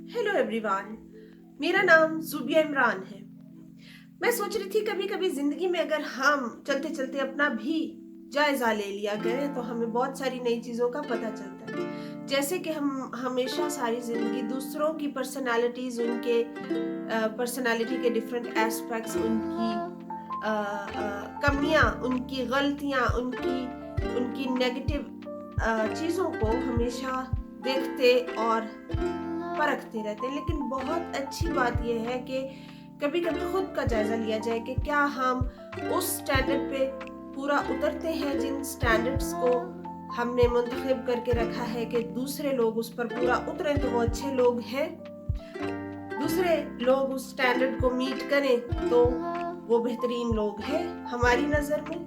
Hello everyone. मेरा नाम जुबिया इमरान है। मैं सोच रही थी कभी कभी जिंदगी में अगर हम चलते चलते अपना भी जायजा ले लिया करें तो हमें बहुत सारी नई चीजों का पता चलता है। जैसे कि हम हमेशा सारी जिंदगी दूसरों की पर्सनालिटीज, उनके पर्सनालिटी के डिफरेंट एस्पेक्ट्स, उनकी कमियां, उनकी गलतियां, उनकी उनकी नेगेटिव चीजों को हमेशा देखते और परखते रहते हैं। लेकिन बहुत अच्छी बात यह है कि कभी कभी खुद का जायजा लिया जाए कि क्या हम उस स्टैंडर्ड पे पूरा उतरते हैं जिन स्टैंडर्ड्स को हमने मुंतखब करके रखा है कि दूसरे लोग उस पर पूरा उतरे तो वो अच्छे लोग हैं, दूसरे लोग उस स्टैंडर्ड को मीट करें तो वो बेहतरीन लोग हैं हमारी नज़र में।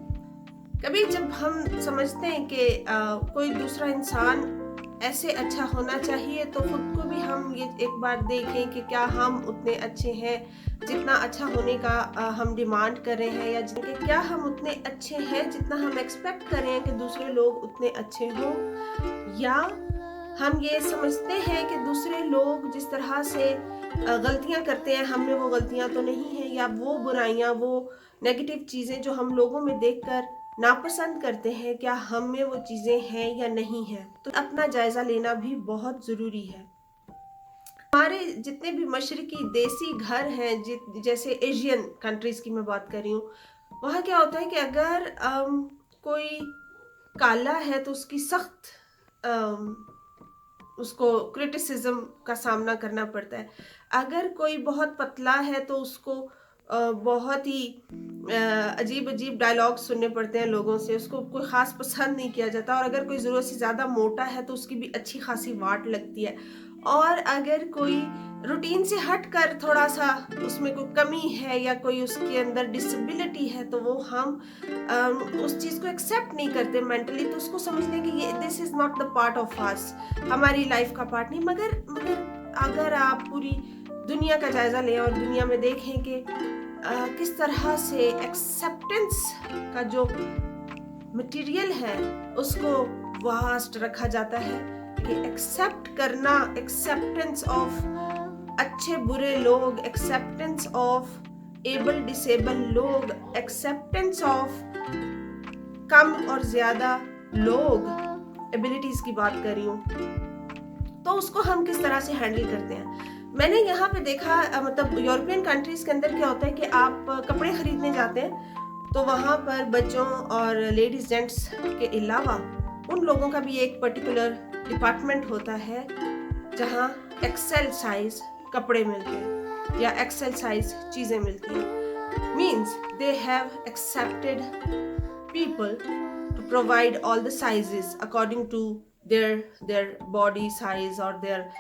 कभी जब हम समझते हैं कि कोई दूसरा इंसान ऐसे अच्छा होना चाहिए तो खुद को भी हम ये एक बार देखें कि क्या हम उतने अच्छे हैं जितना अच्छा होने का हम डिमांड कर रहे हैं, या जिनके क्या हम उतने अच्छे हैं जितना हम एक्सपेक्ट कर रहे हैं कि दूसरे लोग उतने अच्छे हों, या हम ये समझते हैं कि दूसरे लोग जिस तरह से गलतियां करते हैं हम में वो गलतियां तो नहीं हैं, या वो बुराइयां, वो नेगेटिव चीज़ें जो हम लोगों में देखकर नापसंद करते हैं क्या हम में वो चीज़ें हैं या नहीं हैं। तो अपना जायज़ा लेना भी बहुत ज़रूरी है। हमारे जितने भी मशरकी देसी घर हैं, जैसे एशियन कंट्रीज़ की मैं बात कर रही हूँ, वहाँ क्या होता है कि अगर कोई काला है तो उसकी सख्त उसको क्रिटिसिज्म का सामना करना पड़ता है। अगर कोई बहुत पतला है तो उसको बहुत ही अजीब अजीब डायलॉग सुनने पड़ते हैं लोगों से, उसको कोई ख़ास पसंद नहीं किया जाता। और अगर कोई ज़रूरत से ज़्यादा मोटा है तो उसकी भी अच्छी खासी वाट लगती है। और अगर कोई रूटीन से हट कर थोड़ा सा उसमें कोई कमी है या कोई उसके अंदर डिसेबिलिटी है तो वो हम उस चीज़ को एक्सेप्ट नहीं करते मेंटली, तो उसको समझने कि ये this is not the part of us, हमारी लाइफ का पार्ट नहीं। मगर अगर आप पूरी दुनिया का जायज़ा लें और दुनिया में देखें कि किस तरह से एक्सेप्टेंस का जो मटेरियल है उसको वास्ट रखा जाता है कि एक्सेप्ट करना, एक्सेप्टेंस ऑफ अच्छे बुरे लोग, एक्सेप्टेंस ऑफ एबल डिसेबल लोग, एक्सेप्टेंस ऑफ कम और ज्यादा लोग, एबिलिटीज की बात कर रही हूँ, तो उसको हम किस तरह से हैंडल करते हैं। मैंने यहाँ पे देखा, मतलब यूरोपियन कंट्रीज के अंदर क्या होता है कि आप कपड़े खरीदने जाते हैं तो वहाँ पर बच्चों और लेडीज जेंट्स के अलावा उन लोगों का भी एक पर्टिकुलर डिपार्टमेंट होता है जहाँ एक्सेल साइज कपड़े मिलते हैं या एक्सेल साइज चीज़ें मिलती हैं। Means they have accepted people to provide all the sizes according to their body size और देयर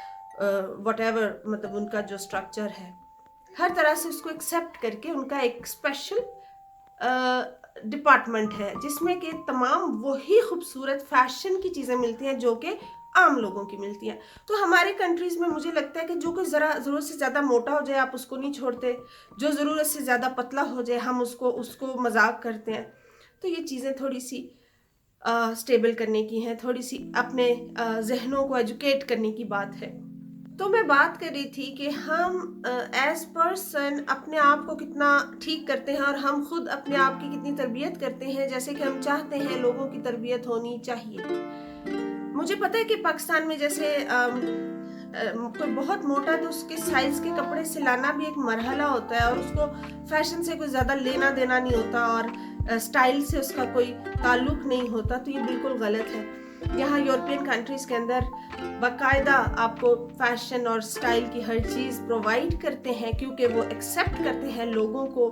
व्हाटएवर, मतलब उनका जो स्ट्रक्चर है हर तरह से उसको एक्सेप्ट करके उनका एक स्पेशल डिपार्टमेंट है जिसमें कि तमाम वही खूबसूरत फैशन की चीज़ें मिलती हैं जो कि आम लोगों की मिलती हैं। तो हमारे कंट्रीज़ में मुझे लगता है कि जो कोई ज़रूरत से ज़्यादा मोटा हो जाए आप उसको नहीं छोड़ते, जो ज़रूरत से ज़्यादा पतला हो जाए हम उसको मजाक करते हैं। तो ये चीज़ें थोड़ी सी स्टेबल करने की हैं, थोड़ी सी अपने जहनों को एजुकेट करने की बात है। तो मैं बात कर रही थी कि हम एज पर्सन अपने आप को कितना ठीक करते हैं और हम खुद अपने आप की कितनी तरबियत करते हैं जैसे कि हम चाहते हैं लोगों की तरबियत होनी चाहिए। मुझे पता है कि पाकिस्तान में जैसे कोई बहुत मोटा है तो उसके साइज के कपड़े सिलाना भी एक मरहला होता है और उसको फैशन से कोई ज़्यादा लेना देना नहीं होता और स्टाइल से उसका कोई ताल्लुक नहीं होता, तो ये बिल्कुल गलत है। यहाँ यूरोपियन कंट्रीज़ के अंदर बाकायदा आपको फैशन और स्टाइल की हर चीज़ प्रोवाइड करते हैं क्योंकि वो एक्सेप्ट करते हैं लोगों को,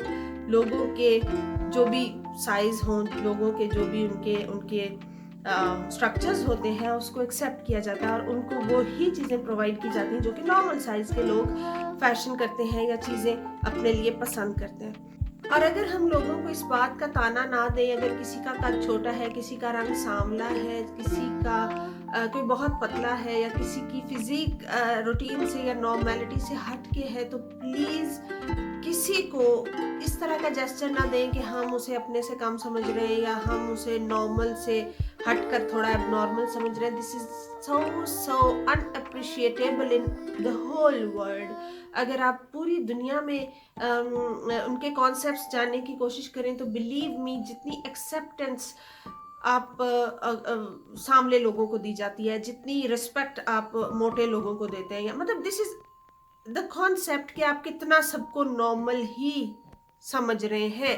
लोगों के जो भी साइज़ हों, लोगों के जो भी उनके स्ट्रक्चर्स होते हैं उसको एक्सेप्ट किया जाता है और उनको वो ही चीज़ें प्रोवाइड की जाती हैं जो कि नॉर्मल साइज़ के लोग फैशन करते हैं या चीज़ें अपने लिए पसंद करते हैं। और अगर हम लोगों को इस बात का ताना ना दें, अगर किसी का कद छोटा है, किसी का रंग सांवला है, किसी का कोई बहुत पतला है या किसी की फिजिक रूटीन से या नॉर्मेलिटी से हट के है, तो प्लीज़ किसी को इस तरह का जेस्चर ना दें कि हम उसे अपने से कम समझ रहे हैं या हम उसे नॉर्मल से ہٹ کر تھوڑا اب نارمل سمجھ رہے ہیں. دس is so اناپریشیٹیبل in the whole world. اگر آپ پوری دنیا میں ان کے کانسیپٹس جاننے کی کوشش کریں تو بلیو می جتنی ایکسیپٹنس آپ سامنے لوگوں کو دی جاتی ہے, جتنی رسپیکٹ آپ موٹے لوگوں کو دیتے ہیں, مطلب دس از دا کانسیپٹ کہ آپ کتنا سب کو نارمل ہی سمجھ رہے ہیں.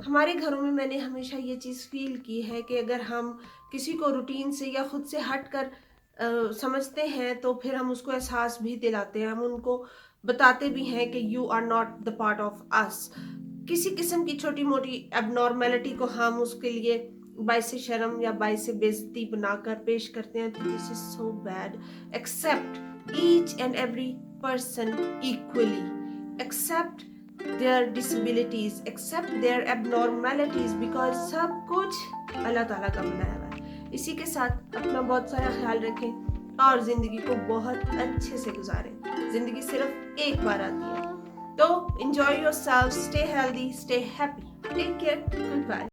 ہمارے گھروں میں نے ہمیشہ یہ چیز فیل کی ہے کہ اگر ہم کسی کو روٹین سے یا خود سے ہٹ کر سمجھتے ہیں تو پھر ہم اس کو احساس بھی دلاتے ہیں, ہم ان کو بتاتے بھی ہیں کہ you are not the part of us. کسی قسم کی چھوٹی موٹی اب نارملٹی کو ہم اس کے لیے باعث شرم یا باعث بےعزتی بنا کر پیش کرتے ہیں. تو this is so bad. Accept each and every person equally, accept their disabilities, accept their abnormalities, because سب کچھ اللہ تعالیٰ کا بنایا ہوا ہے. اسی کے ساتھ اپنا بہت سارا خیال رکھیں اور زندگی کو بہت اچھے سے گزاریں. زندگی صرف ایک بار آتی ہے, تو enjoy yourself, stay healthy, stay happy, take care, goodbye.